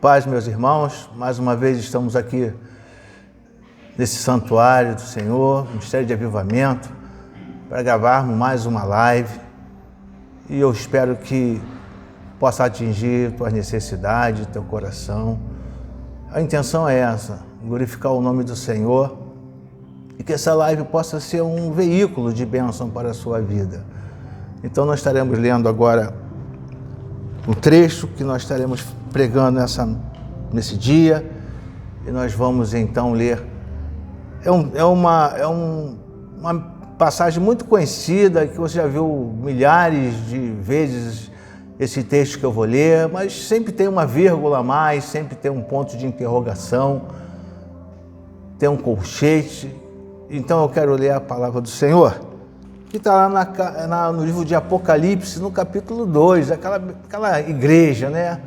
paz, meus irmãos. Mais uma vez estamos aqui nesse santuário do Senhor, Ministério de Avivamento, para gravarmos mais uma live. E eu espero que possa atingir tuas necessidades, teu coração. A intenção é essa, glorificar o nome do Senhor e que essa live possa ser um veículo de bênção para a sua vida. Então nós estaremos lendo agora um trecho que nós estaremos pregando nesse dia, e nós vamos então ler. É uma passagem muito conhecida, que você já viu milhares de vezes esse texto que eu vou ler, mas sempre tem uma vírgula a mais, sempre tem um ponto de interrogação, tem um colchete. Então eu quero ler a palavra do Senhor, que está lá no livro de Apocalipse, no capítulo 2, aquela igreja, né?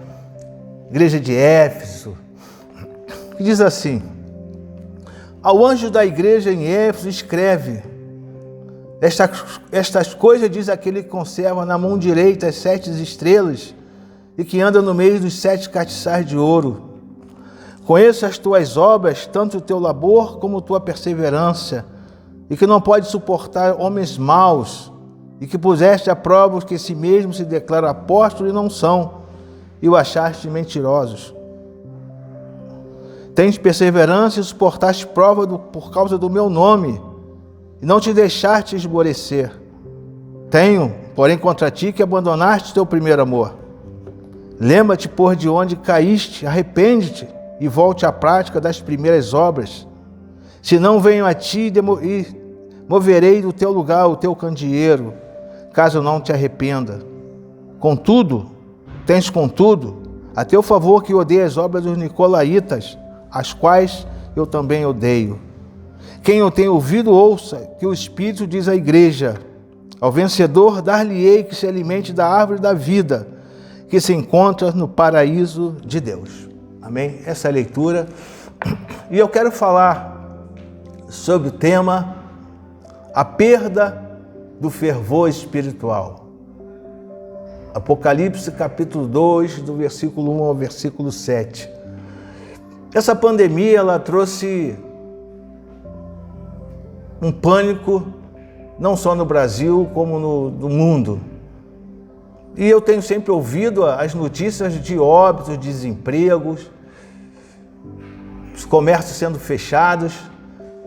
Igreja de Éfeso, que diz assim: ao anjo da igreja em Éfeso escreve: estas coisas diz aquele que conserva na mão direita as 7 estrelas e que anda no meio dos 7 castiçais de ouro. Conheço as tuas obras, tanto o teu labor como tua perseverança, e que não pode suportar homens maus, e que puseste à prova os que si mesmos se declaram apóstolos e não são, e o achaste mentirosos. Tens perseverança e suportaste prova por causa do meu nome, e não te deixaste esmorecer. Tenho, porém, contra ti que abandonaste teu primeiro amor. Lembra-te, por de onde caíste, arrepende-te e volte à prática das primeiras obras. Se não venho a ti e moverei do teu lugar o teu candeeiro, caso não te arrependa. Tens contudo a teu favor que odeia as obras dos nicolaítas, as quais eu também odeio. Quem eu tenho ouvido, ouça que o Espírito diz à igreja: ao vencedor dar-lhe-ei que se alimente da árvore da vida, que se encontra no paraíso de Deus. Amém? Essa é a leitura. E eu quero falar sobre o tema: a perda do fervor espiritual. Apocalipse capítulo 2, do versículo 1 ao versículo 7. Essa pandemia, ela trouxe um pânico, não só no Brasil, como no mundo. E eu tenho sempre ouvido as notícias de óbitos, desempregos, os comércios sendo fechados,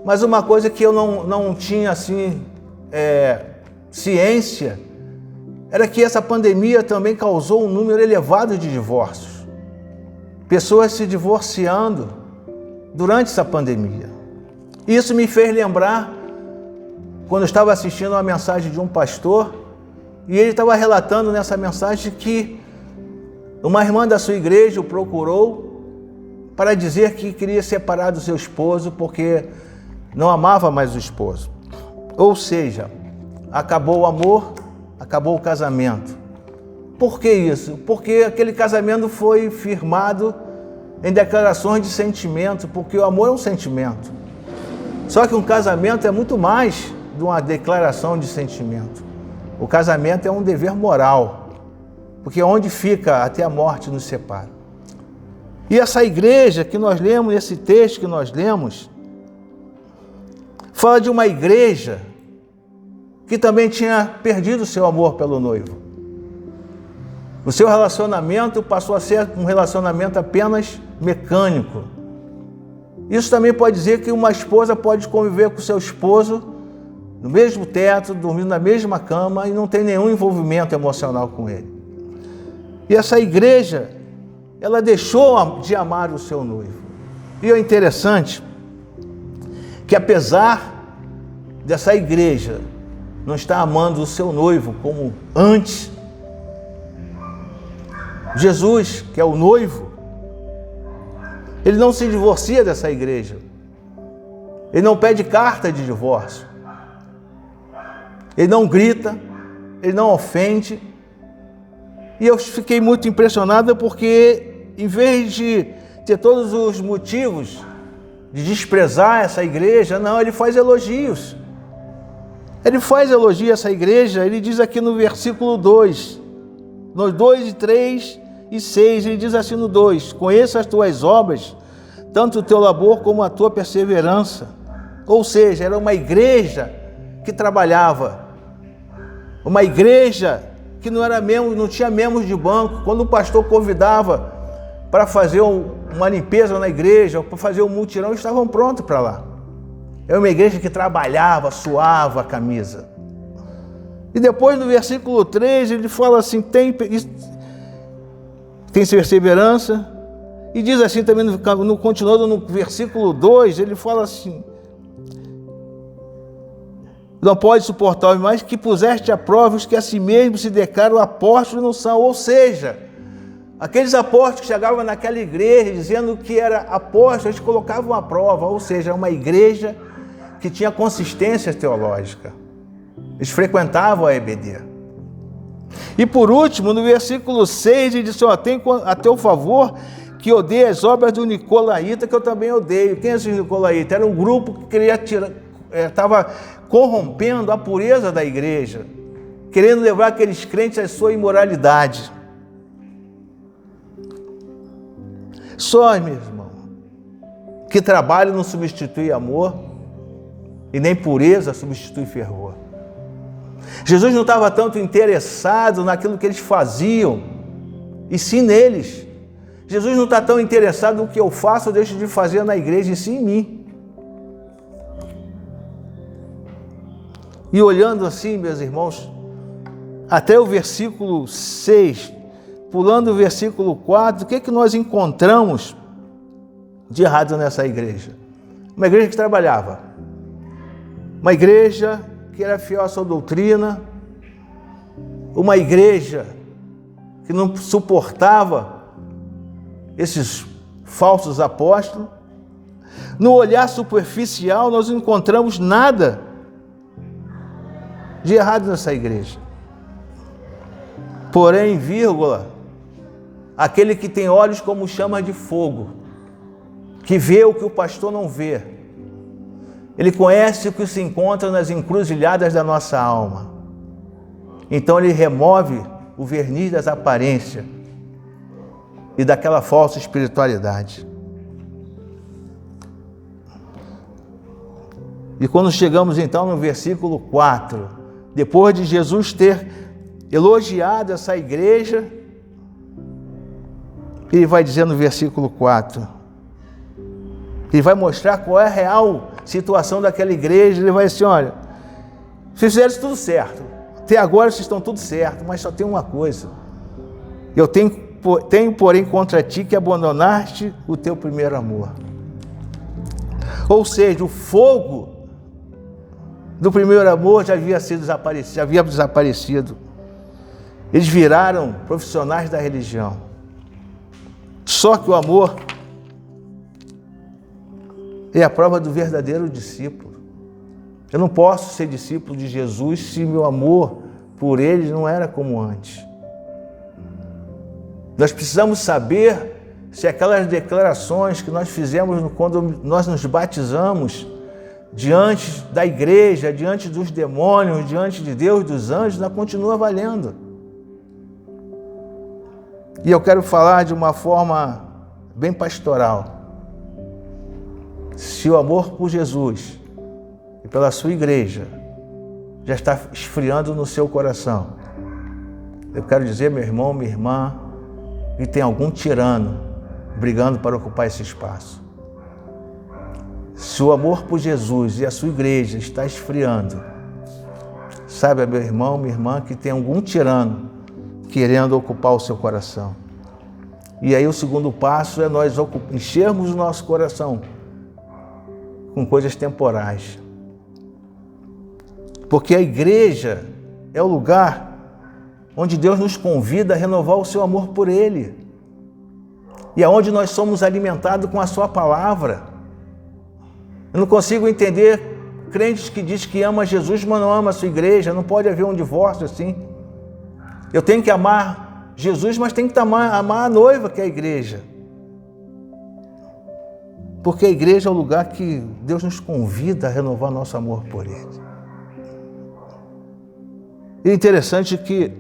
mas uma coisa que eu não tinha assim, ciência, era que essa pandemia também causou um número elevado de divórcios. Pessoas se divorciando durante essa pandemia. Isso me fez lembrar quando eu estava assistindo uma mensagem de um pastor, e ele estava relatando nessa mensagem que uma irmã da sua igreja o procurou para dizer que queria separar do seu esposo porque não amava mais o esposo. Ou seja, acabou o amor, acabou o casamento. Por que isso? Porque aquele casamento foi firmado em declarações de sentimento, porque o amor é um sentimento. Só que um casamento é muito mais de uma declaração de sentimento. O casamento é um dever moral, porque onde fica até a morte nos separa. E essa igreja que nós lemos, esse texto que nós lemos, fala de uma igreja que também tinha perdido o seu amor pelo noivo. O seu relacionamento passou a ser um relacionamento apenas mecânico. Isso também pode dizer que uma esposa pode conviver com seu esposo no mesmo teto, dormindo na mesma cama e não tem nenhum envolvimento emocional com ele. E essa igreja, ela deixou de amar o seu noivo. E é interessante que, apesar dessa igreja não estar amando o seu noivo como antes, Jesus, que é o noivo, ele não se divorcia dessa igreja. Ele não pede carta de divórcio. Ele não grita, ele não ofende. E eu fiquei muito impressionado porque, em vez de ter todos os motivos de desprezar essa igreja, não, ele faz elogios. Ele faz elogio a essa igreja, ele diz aqui no versículo 2, nos 2 e 3, e 6, ele diz assim no 2: conheço as tuas obras, tanto o teu labor como a tua perseverança. Ou seja, era uma igreja que trabalhava, uma igreja que não era membro, não tinha membros de banco. Quando o pastor convidava para fazer uma limpeza na igreja, para fazer um mutirão, eles estavam prontos para lá. É uma igreja que trabalhava, suava a camisa. E depois no versículo 3 ele fala assim, tem perseverança, e diz assim também, continuando no versículo 2, ele fala assim, não pode suportar mais que puseste a prova os que a si mesmo se declaram apóstolos não são. Ou seja, aqueles apóstolos que chegavam naquela igreja dizendo que era apóstolo, eles colocavam a prova, ou seja, uma igreja que tinha consistência teológica. Eles frequentavam a EBD. E por último, no versículo 6, ele disse, tem a teu favor que odeia as obras do Nicolaíta, que eu também odeio. Quem é esse Nicolaíta? Era um grupo que queria estava corrompendo a pureza da igreja, querendo levar aqueles crentes à sua imoralidade. Só, meu irmão, que trabalho não substitui amor e nem pureza substitui fervor. Jesus não estava tanto interessado naquilo que eles faziam, e sim neles. Jesus não está tão interessado no que eu faço ou deixo de fazer na igreja, e sim em mim. E olhando assim, meus irmãos, até o versículo 6, pulando o versículo 4, o que é que nós encontramos de errado nessa igreja? Uma igreja que trabalhava, uma igreja que era fiel à sua doutrina, uma igreja que não suportava esses falsos apóstolos. No olhar superficial nós não encontramos nada de errado nessa igreja. Porém, vírgula, aquele que tem olhos como chama de fogo, que vê o que o pastor não vê, ele conhece o que se encontra nas encruzilhadas da nossa alma. Então ele remove o verniz das aparências e daquela falsa espiritualidade. E quando chegamos então no versículo 4, depois de Jesus ter elogiado essa igreja, ele vai dizer no versículo 4, ele vai mostrar qual é a real situação daquela igreja. Ele vai dizer, olha, vocês fizeram tudo certo, até agora vocês estão tudo certo, mas só tem uma coisa, eu tenho porém contra ti que abandonaste o teu primeiro amor. Ou seja, o fogo do primeiro amor já havia desaparecido. Eles viraram profissionais da religião. Só que o amor é a prova do verdadeiro discípulo. Eu não posso ser discípulo de Jesus se meu amor por ele não era como antes. Nós precisamos saber se aquelas declarações que nós fizemos quando nós nos batizamos, diante da igreja, diante dos demônios, diante de Deus, dos anjos, ainda continua valendo. E eu quero falar de uma forma bem pastoral. Se o amor por Jesus e pela sua igreja já está esfriando no seu coração, eu quero dizer, meu irmão, minha irmã, que tem algum tirano brigando para ocupar esse espaço. Se o amor por Jesus e a sua igreja está esfriando, saiba, meu irmão, minha irmã, que tem algum tirano querendo ocupar o seu coração. E aí o segundo passo é nós enchermos o nosso coração com coisas temporais. Porque a igreja é o lugar onde Deus nos convida a renovar o seu amor por Ele. E aonde nós somos alimentados com a sua palavra. Eu não consigo entender crentes que dizem que ama Jesus, mas não ama a sua igreja. Não pode haver um divórcio assim. Eu tenho que amar Jesus, mas tenho que amar a noiva, que é a igreja. Porque a igreja é o lugar que Deus nos convida a renovar nosso amor por Ele. E é interessante que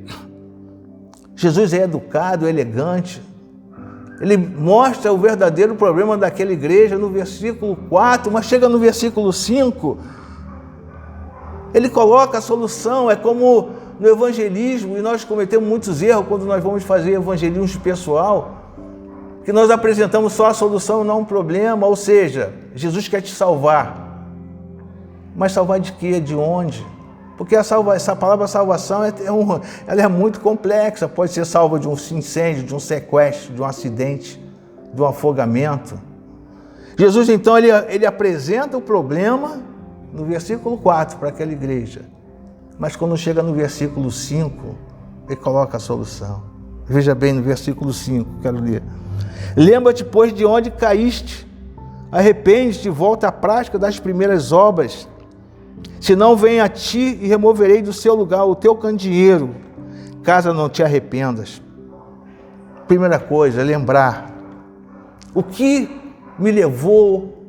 Jesus é educado, elegante. Ele mostra o verdadeiro problema daquela igreja no versículo 4, mas chega no versículo 5, ele coloca a solução. É como no evangelismo, e nós cometemos muitos erros quando nós vamos fazer evangelismo pessoal, que nós apresentamos só a solução, não um problema. Ou seja, Jesus quer te salvar. Mas salvar de quê? De onde? Porque essa palavra salvação ela é muito complexa. Pode ser salva de um incêndio, de um sequestro, de um acidente, de um afogamento. Jesus, então, ele apresenta o problema no versículo 4 para aquela igreja. Mas quando chega no versículo 5, ele coloca a solução. Veja bem no versículo 5, quero ler. Lembra-te, pois, de onde caíste. Arrepende-te e volta à prática das primeiras obras. Senão venho a ti e removerei do seu lugar o teu candeeiro, caso não te arrependas. Primeira coisa, lembrar. O que me levou,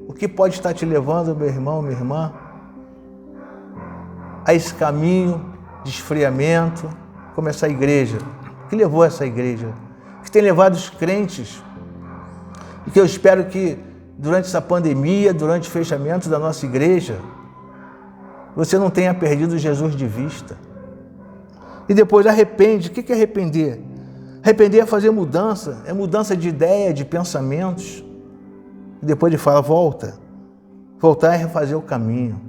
o que pode estar te levando, meu irmão, minha irmã, a esse caminho de esfriamento, como essa igreja. O que levou essa igreja? O que tem levado os crentes? E que eu espero que durante essa pandemia, durante o fechamento da nossa igreja, você não tenha perdido Jesus de vista. E depois arrepende. O que é arrepender? Arrepender é fazer mudança, é mudança de ideia, de pensamentos. E depois ele fala, volta. Voltar é refazer o caminho.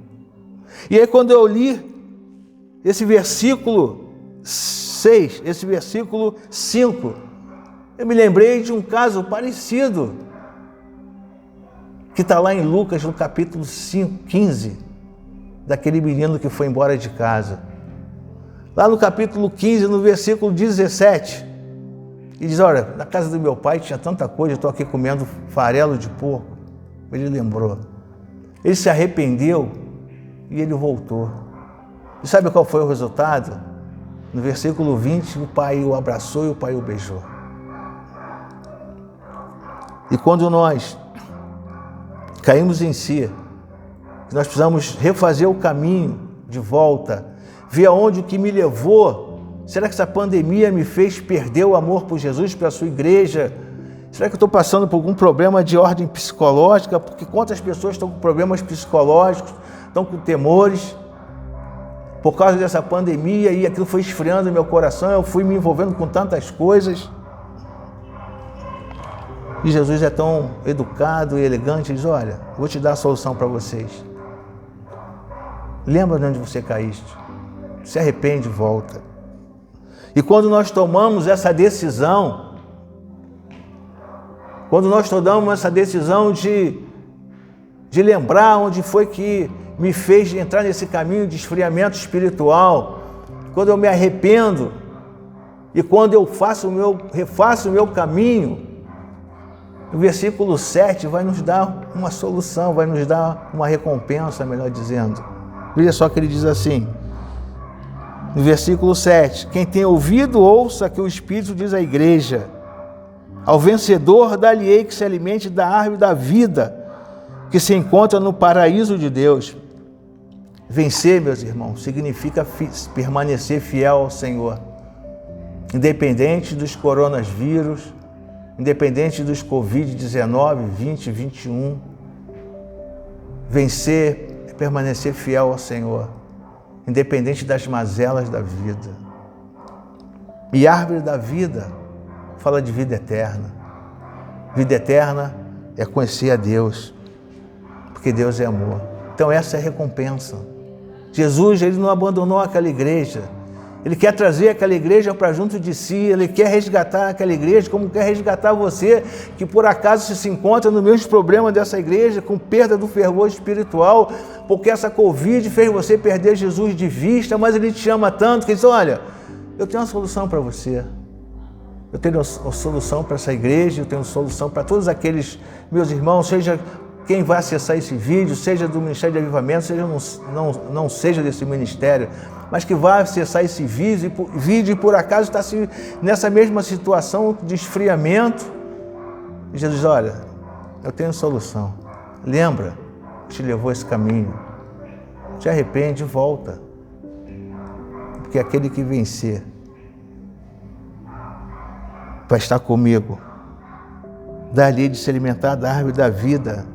E aí quando eu li esse versículo 6, esse versículo 5, eu me lembrei de um caso parecido, que está lá em Lucas, no capítulo 15, daquele menino que foi embora de casa. Lá no capítulo 15, no versículo 17, ele diz, olha, na casa do meu pai tinha tanta coisa, eu estou aqui comendo farelo de porco. Ele lembrou. Ele se arrependeu e ele voltou. E sabe qual foi o resultado? No versículo 20, o pai o abraçou e o pai o beijou. E quando nós caímos em si, nós precisamos refazer o caminho de volta, ver aonde o que me levou. Será que essa pandemia me fez perder o amor por Jesus, pela sua igreja? Será que eu estou passando por algum problema de ordem psicológica? Porque quantas pessoas estão com problemas psicológicos, estão com temores por causa dessa pandemia, e aquilo foi esfriando meu coração, eu fui me envolvendo com tantas coisas. E Jesus é tão educado e elegante, ele diz, olha, vou te dar a solução para vocês. Lembra de onde você caíste, se arrepende e volta. E quando nós tomamos essa decisão, de lembrar onde foi que me fez entrar nesse caminho de esfriamento espiritual, quando eu me arrependo e quando eu refaço o meu caminho, o versículo 7 vai nos dar uma solução, vai nos dar uma recompensa, melhor dizendo. Veja só que ele diz assim, no versículo 7, quem tem ouvido, ouça que o Espírito diz à igreja, ao vencedor dar-lhe-ei que se alimente da árvore da vida, que se encontra no paraíso de Deus. Vencer, meus irmãos, significa permanecer fiel ao Senhor, independente dos coronavírus, independente dos Covid-19, 20, 21. Vencer é permanecer fiel ao Senhor, independente das mazelas da vida. E árvore da vida fala de vida eterna. Vida eterna é conhecer a Deus, porque Deus é amor. Então essa é a recompensa. Jesus, ele não abandonou aquela igreja. Ele quer trazer aquela igreja para junto de si, ele quer resgatar aquela igreja, como quer resgatar você, que por acaso se encontra no mesmo problema dessa igreja, com perda do fervor espiritual, porque essa Covid fez você perder Jesus de vista, mas ele te ama tanto, que ele diz, olha, eu tenho uma solução para você. Eu tenho uma solução para essa igreja, eu tenho uma solução para todos aqueles meus irmãos, seja quem vai acessar esse vídeo, seja do Ministério de Avivamento, seja não seja desse ministério, mas que vai acessar esse vídeo e por acaso está nessa mesma situação de esfriamento. E Jesus diz, olha, eu tenho solução. Lembra que te levou esse caminho. Te arrepende e volta. Porque aquele que vencer para estar comigo. Dali de se alimentar da árvore da vida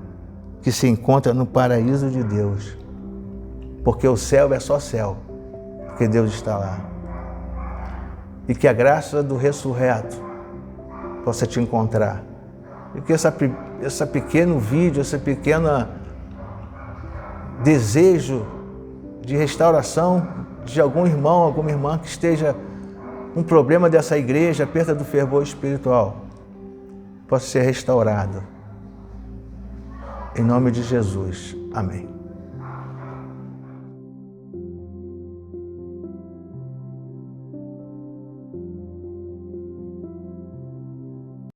que se encontra no paraíso de Deus. Porque o céu é só céu, porque Deus está lá. E que a graça do ressurreto possa te encontrar. E que esse pequeno vídeo, esse pequeno desejo de restauração de algum irmão, alguma irmã que esteja com um problema dessa igreja, perda do fervor espiritual, possa ser restaurado. Em nome de Jesus. Amém.